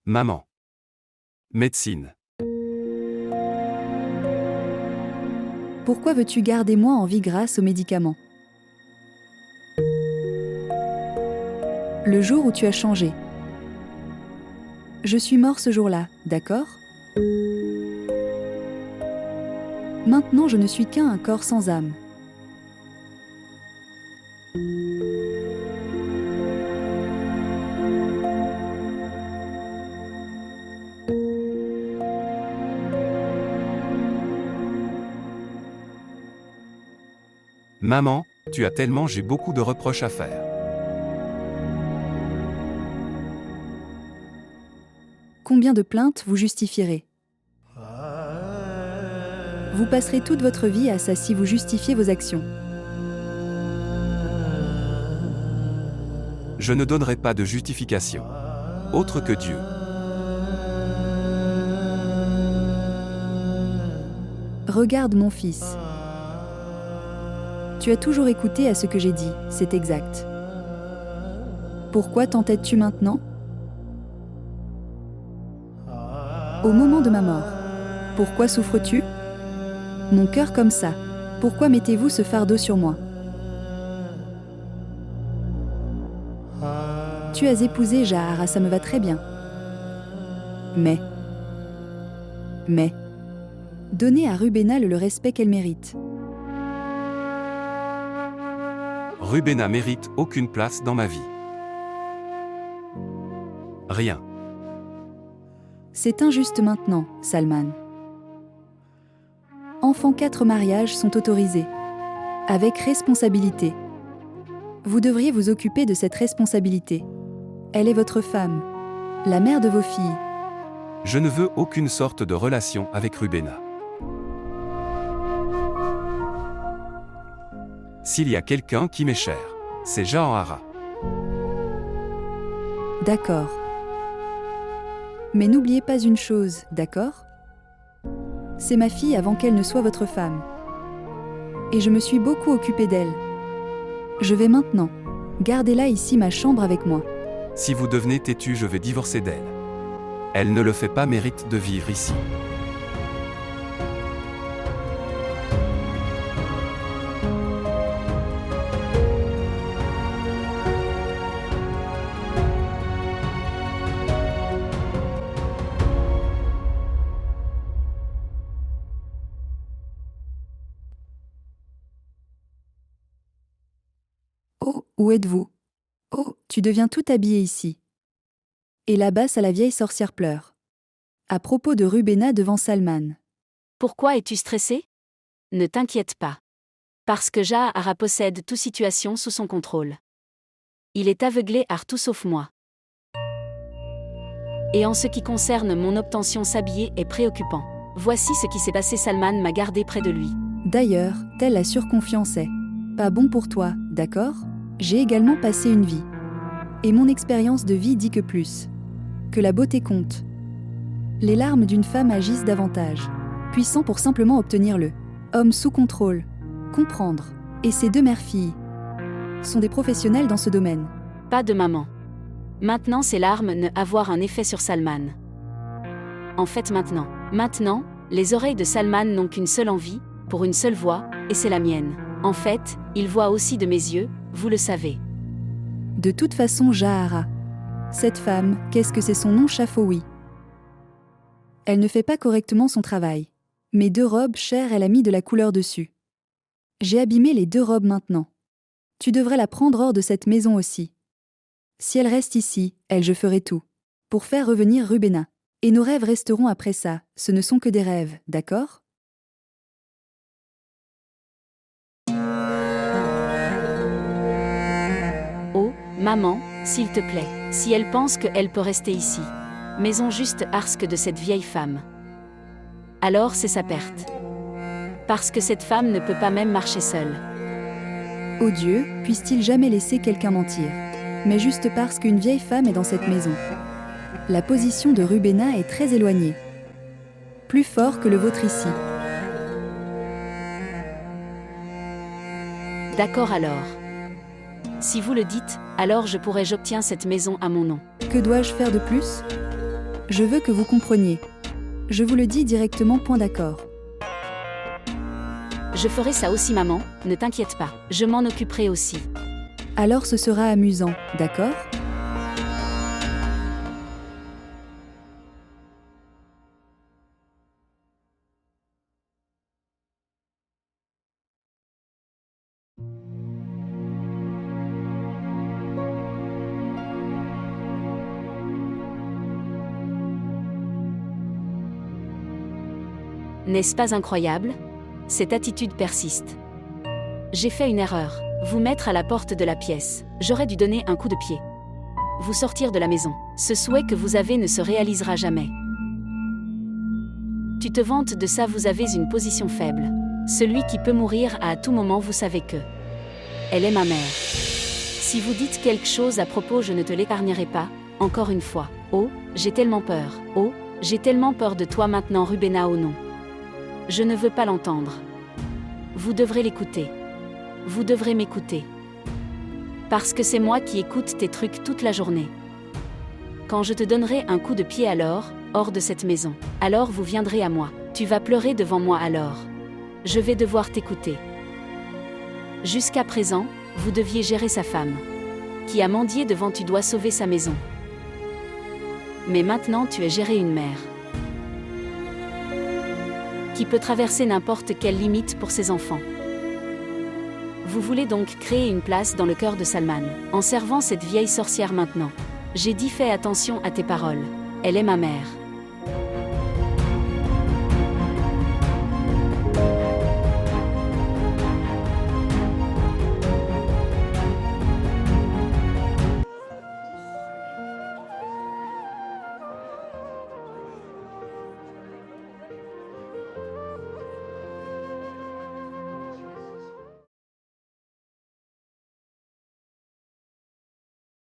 Maman. Médecine. Pourquoi veux-tu garder moi en vie grâce aux médicaments? Le jour où tu as changé. Je suis mort ce jour-là, d'accord? Maintenant je ne suis qu'un corps sans âme. Maman, tu as tellement j'ai beaucoup de reproches à faire. Combien de plaintes vous justifierez? Vous passerez toute votre vie à ça si vous justifiez vos actions. Je ne donnerai pas de justification. Autre que Dieu. Regarde mon fils. Tu as toujours écouté à ce que j'ai dit, c'est exact. Pourquoi t'entêtes-tu maintenant? Au moment de ma mort. Pourquoi souffres-tu? Mon cœur comme ça. Pourquoi mettez-vous ce fardeau sur moi? Tu as épousé Jahara, ça me va très bien. Mais, donnez à Rubena le respect qu'elle mérite. Rubena mérite aucune place dans ma vie. Rien. C'est injuste maintenant, Salman. Enfants, 4 mariages sont autorisés. Avec responsabilité. Vous devriez vous occuper de cette responsabilité. Elle est votre femme, la mère de vos filles. Je ne veux aucune sorte de relation avec Rubena. S'il y a quelqu'un qui m'est cher, c'est Jahara. D'accord. Mais n'oubliez pas une chose, d'accord? C'est ma fille avant qu'elle ne soit votre femme. Et je me suis beaucoup occupée d'elle. Je vais maintenant. Gardez-la ici, ma chambre avec moi. Si vous devenez têtu, je vais divorcer d'elle. Elle ne le fait pas, mérite de vivre ici. Oh, où êtes-vous? Oh, tu deviens tout habillé ici. Et là-bas, la vieille sorcière pleure. À propos de Rubena devant Salman. Pourquoi es-tu stressé? Ne t'inquiète pas. Parce que Jahara possède toute situation sous son contrôle. Il est aveuglé à tout sauf moi. Et en ce qui concerne mon obtention, s'habiller est préoccupant. Voici ce qui s'est passé, Salman m'a gardé près de lui. D'ailleurs, telle la surconfiance est pas bon pour toi, d'accord? J'ai également passé une vie. Et mon expérience de vie dit que plus que la beauté compte. Les larmes d'une femme agissent davantage. Puissant pour simplement obtenir le homme sous contrôle. Comprendre. Et ses 2 mères-filles sont des professionnels dans ce domaine. Pas de maman. Maintenant ces larmes ne avoir un effet sur Salman. En fait maintenant, les oreilles de Salman n'ont qu'une seule envie, pour une seule voix, et c'est la mienne. En fait, il voit aussi de mes yeux, vous le savez. De toute façon, Jahara. Cette femme, qu'est-ce que c'est son nom, Chafoui? Elle ne fait pas correctement son travail. Mes 2 robes chères, elle a mis de la couleur dessus. J'ai abîmé les 2 robes maintenant. Tu devrais la prendre hors de cette maison aussi. Si elle reste ici, je ferai tout. Pour faire revenir Rubena. Et nos rêves resteront après ça, ce ne sont que des rêves, d'accord? Oh, maman, s'il te plaît, si elle pense qu'elle peut rester ici. Maison juste arsque de cette vieille femme. Alors c'est sa perte. Parce que cette femme ne peut pas même marcher seule. Oh Dieu, puisse-t-il jamais laisser quelqu'un mentir? Mais juste parce qu'une vieille femme est dans cette maison. La position de Rubena est très éloignée. Plus fort que le vôtre ici. D'accord alors. Si vous le dites, alors j'obtiens cette maison à mon nom. Que dois-je faire de plus? Je veux que vous compreniez. Je vous le dis directement, point d'accord. Je ferai ça aussi maman, ne t'inquiète pas, je m'en occuperai aussi. Alors ce sera amusant, d'accord ? N'est-ce pas incroyable ? Cette attitude persiste. J'ai fait une erreur. Vous mettre à la porte de la pièce. J'aurais dû donner un coup de pied. Vous sortir de la maison. Ce souhait que vous avez ne se réalisera jamais. Tu te vantes de ça, vous avez une position faible. Celui qui peut mourir à tout moment, vous savez que. Elle est ma mère. Si vous dites quelque chose à propos, je ne te l'épargnerai pas, encore une fois. Oh, j'ai tellement peur. Oh, j'ai tellement peur de toi maintenant, Rubena, oh non. Je ne veux pas l'entendre. Vous devrez l'écouter. Vous devrez m'écouter. Parce que c'est moi qui écoute tes trucs toute la journée. Quand je te donnerai un coup de pied alors, hors de cette maison, alors vous viendrez à moi. Tu vas pleurer devant moi alors. Je vais devoir t'écouter. Jusqu'à présent, vous deviez gérer sa femme. Qui a mendié devant, tu dois sauver sa maison. Mais maintenant tu es géré une mère. Qui peut traverser n'importe quelle limite pour ses enfants. Vous voulez donc créer une place dans le cœur de Salman, en servant cette vieille sorcière maintenant. J'ai dit fais attention à tes paroles. Elle est ma mère.